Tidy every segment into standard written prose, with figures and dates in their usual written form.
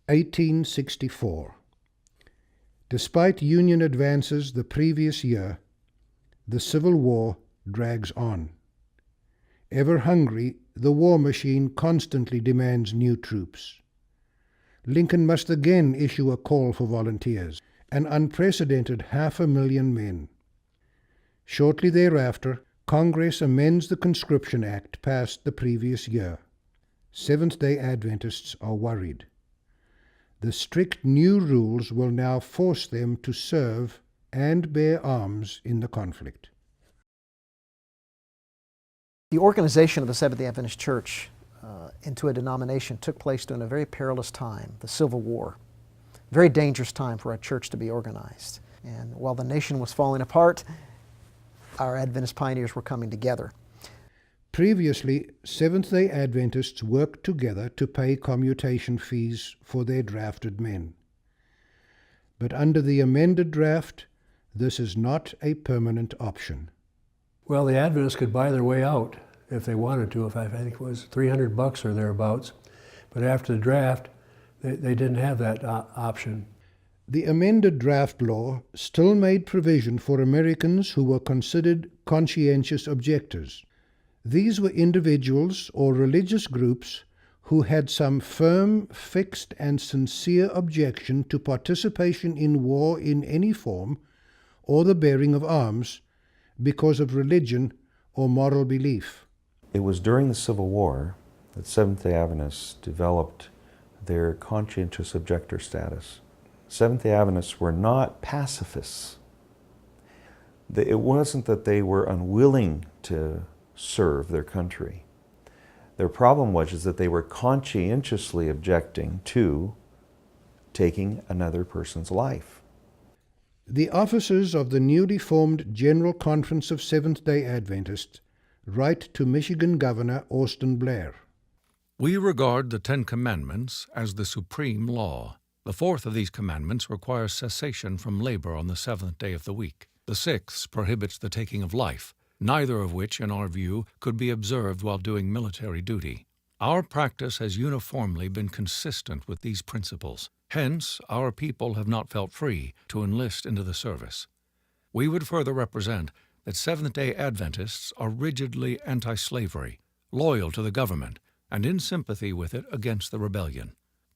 1864. Despite Union advances the previous year, the Civil War drags on. Ever hungry, the war machine constantly demands new troops. Lincoln must again issue a call for volunteers, an unprecedented 500,000 men. Shortly thereafter, Congress amends the Conscription Act passed the previous year. Seventh-day Adventists are worried. The strict new rules will now force them to serve and bear arms in the conflict. The organization of the Seventh-day Adventist Church into a denomination took place during a very perilous time, the Civil War. Very dangerous time for a church to be organized. And while the nation was falling apart, our Adventist pioneers were coming together. Previously, Seventh-day Adventists worked together to pay commutation fees for their drafted men. But under the amended draft, this is not a permanent option. Well, the Adventists could buy their way out if they wanted to, if I think it was $300 or thereabouts. But after the draft, they didn't have that option. The amended draft law still made provision for Americans who were considered conscientious objectors. These were individuals or religious groups who had some firm, fixed, and sincere objection to participation in war in any form or the bearing of arms because of religion or moral belief. It was during the Civil War that Seventh-day Adventists developed their conscientious objector status. Seventh-day Adventists were not pacifists. It wasn't that they were unwilling to serve their country. Their problem was that they were conscientiously objecting to taking another person's life. The officers of the newly formed General Conference of Seventh-day Adventists write to Michigan Governor Austin Blair. We regard the 10 Commandments as the supreme law. The fourth of these commandments requires cessation from labor on the seventh day of the week. The sixth prohibits the taking of life, neither of which, in our view, could be observed while doing military duty. Our practice has uniformly been consistent with these principles. Hence, our people have not felt free to enlist into the service. We would further represent that Seventh-day Adventists are rigidly anti-slavery, loyal to the government, and in sympathy with it against the rebellion.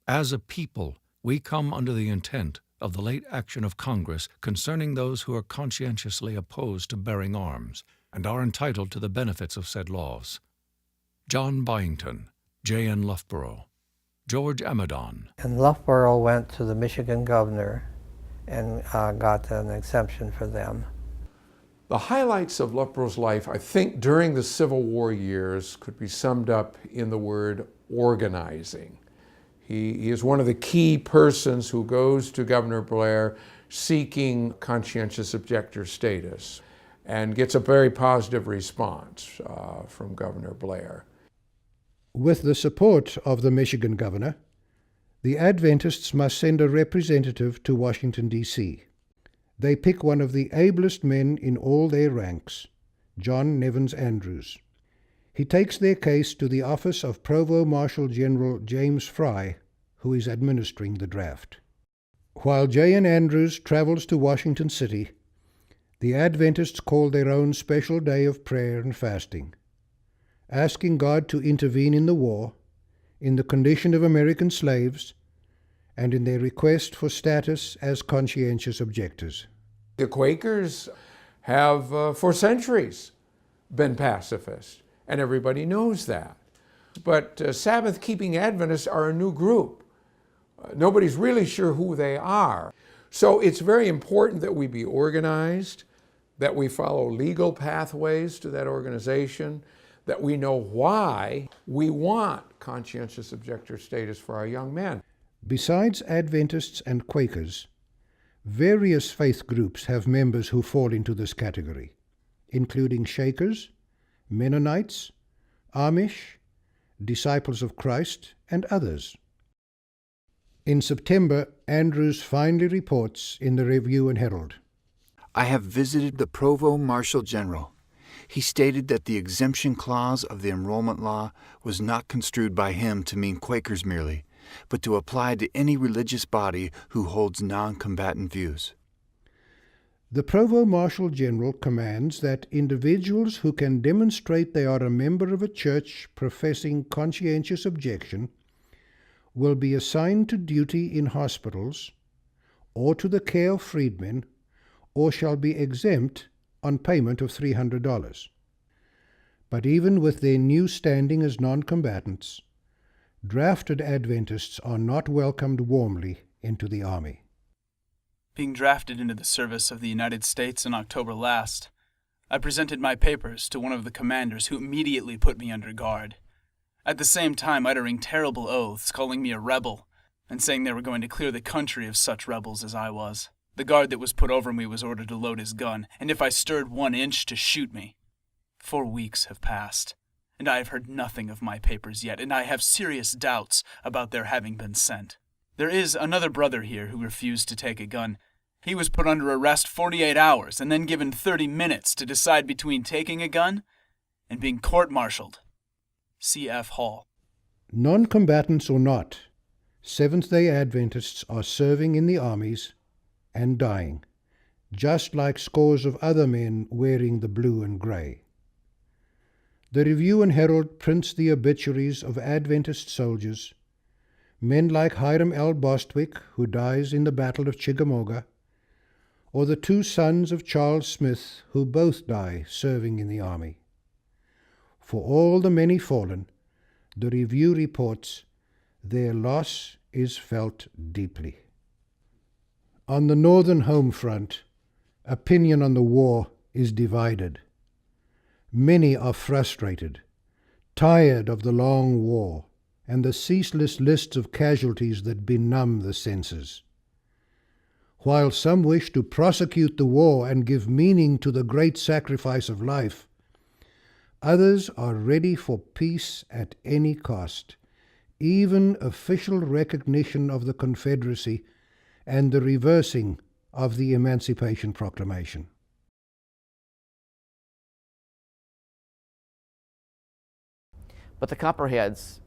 As a people, we come under the intent of the late action of Congress concerning those who are conscientiously opposed to bearing arms and are entitled to the benefits of said laws. John Byington, J.N. Loughborough, George Amadon. And Loughborough went to the Michigan governor and got an exemption for them. The highlights of Loughborough's life, I think, during the Civil War years could be summed up in the word organizing. He is one of the key persons who goes to Governor Blair seeking conscientious objector status and gets a very positive response from Governor Blair. With the support of the Michigan governor, the Adventists must send a representative to Washington, D.C. They pick one of the ablest men in all their ranks, John Nevins Andrews. He takes their case to the office of Provost Marshal General James Fry, who is administering the draft. While J.N. Andrews travels to Washington City, the Adventists call their own special day of prayer and fasting, asking God to intervene in the war, in the condition of American slaves, and in their request for status as conscientious objectors. The Quakers have, for centuries, been pacifists, and everybody knows that. But Sabbath-keeping Adventists are a new group. Nobody's really sure who they are. So it's very important that we be organized, that we follow legal pathways to that organization, that we know why we want conscientious objector status for our young men. Besides Adventists and Quakers, various faith groups have members who fall into this category, including Shakers, Mennonites, Amish, Disciples of Christ, and others. In September, Andrews finally reports in the Review and Herald. I have visited the Provost Marshal General. He stated that the exemption clause of the enrollment law was not construed by him to mean Quakers merely, but to apply to any religious body who holds non-combatant views. The Provost Marshal General commands that individuals who can demonstrate they are a member of a church professing conscientious objection will be assigned to duty in hospitals or to the care of freedmen, or shall be exempt on payment of $300. But even with their new standing as non-combatants, drafted Adventists are not welcomed warmly into the Army. Being drafted into the service of the United States in October last, I presented my papers to one of the commanders who immediately put me under guard, at the same time uttering terrible oaths, calling me a rebel, and saying they were going to clear the country of such rebels as I was. The guard that was put over me was ordered to load his gun, and if I stirred 1 inch, to shoot me. 4 weeks have passed, and I have heard nothing of my papers yet, and I have serious doubts about their having been sent. There is another brother here who refused to take a gun. He was put under arrest 48 hours and then given 30 minutes to decide between taking a gun and being court-martialed. C.F. Hall. Non-combatants or not, Seventh-day Adventists are serving in the armies and dying, just like scores of other men wearing the blue and grey. The Review and Herald prints the obituaries of Adventist soldiers, men like Hiram L. Bostwick, who dies in the Battle of Chickamauga, or the 2 sons of Charles Smith, who both die serving in the Army. For all the many fallen, the Review reports, their loss is felt deeply. On the northern home front, opinion on the war is divided. Many are frustrated, tired of the long war and the ceaseless lists of casualties that benumb the senses. While some wish to prosecute the war and give meaning to the great sacrifice of life, others are ready for peace at any cost, even official recognition of the Confederacy and the reversing of the Emancipation Proclamation. But the Copperheads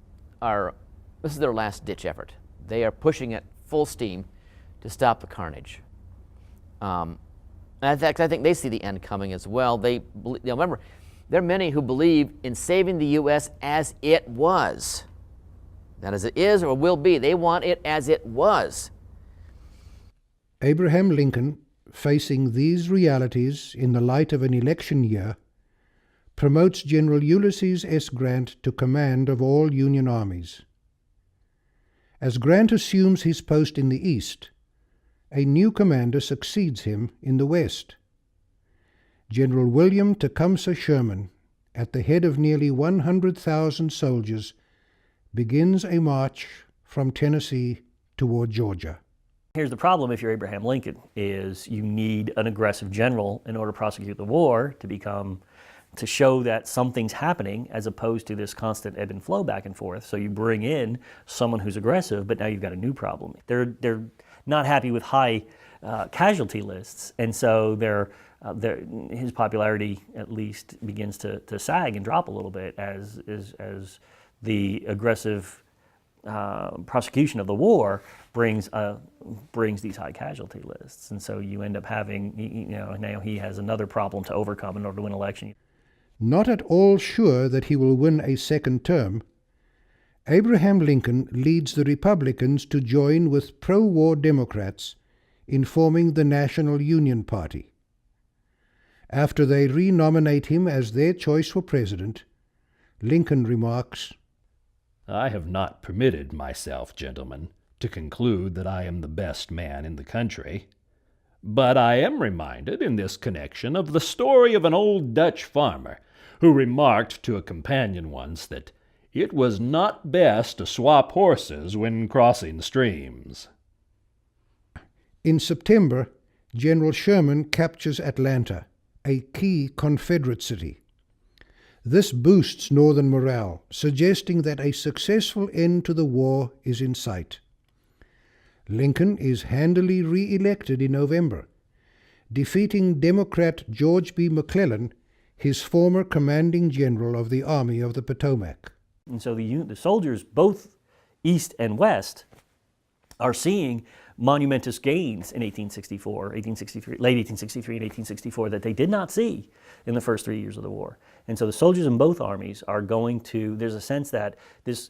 this is their last-ditch effort. They are pushing at full steam to stop the carnage. And I think they see the end coming as well. Remember, there are many who believe in saving the U.S. as it was. Not as it is or will be. They want it as it was. Abraham Lincoln, facing these realities in the light of an election year, promotes General Ulysses S. Grant to command of all Union armies. As Grant assumes his post in the East, a new commander succeeds him in the West. General William Tecumseh Sherman, at the head of nearly 100,000 soldiers, begins a march from Tennessee toward Georgia. Here's the problem if you're Abraham Lincoln, is you need an aggressive general in order to prosecute the war to show that something's happening as opposed to this constant ebb and flow back and forth. So you bring in someone who's aggressive, but now you've got a new problem. They're not happy with high casualty lists, and so his popularity at least begins to sag and drop a little bit as the aggressive prosecution of the war brings these high casualty lists, and so you end up having, now he has another problem to overcome in order to win an election. Not at all sure that he will win a second term, Abraham Lincoln leads the Republicans to join with pro-war Democrats in forming the National Union Party. After they renominate him as their choice for president, Lincoln remarks, "I have not permitted myself, gentlemen, to conclude that I am the best man in the country. But I am reminded in this connection of the story of an old Dutch farmer who remarked to a companion once that it was not best to swap horses when crossing streams." In September, General Sherman captures Atlanta, a key Confederate city. This boosts Northern morale, suggesting that a successful end to the war is in sight. Lincoln is handily re-elected in November, defeating Democrat George B. McClellan, his former commanding general of the Army of the Potomac. And so the soldiers both East and West are seeing monumentous gains in 1863, late 1863 and 1864 that they did not see in the first 3 years of the war. And so the soldiers in both armies are going to, there's a sense that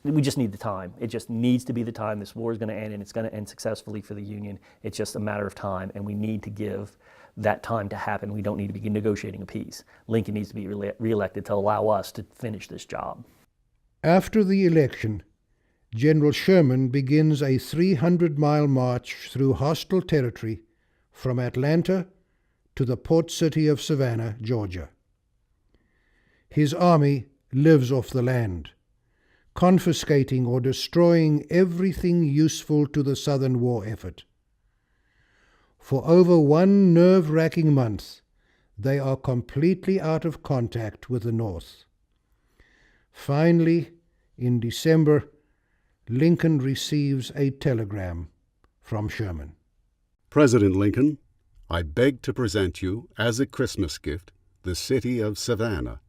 we just need the time. It just needs to be the time. This war is going to end, and it's going to end successfully for the Union. It's just a matter of time, and we need to give that time to happen. We don't need to be negotiating a peace. Lincoln needs to be reelected to allow us to finish this job. After the election, General Sherman begins a 300-mile march through hostile territory from Atlanta to the port city of Savannah, Georgia. His army lives off the land, confiscating or destroying everything useful to the Southern war effort. For over one nerve-wracking month, they are completely out of contact with the North. Finally, in December, Lincoln receives a telegram from Sherman. President Lincoln, I beg to present you, as a Christmas gift, the city of Savannah,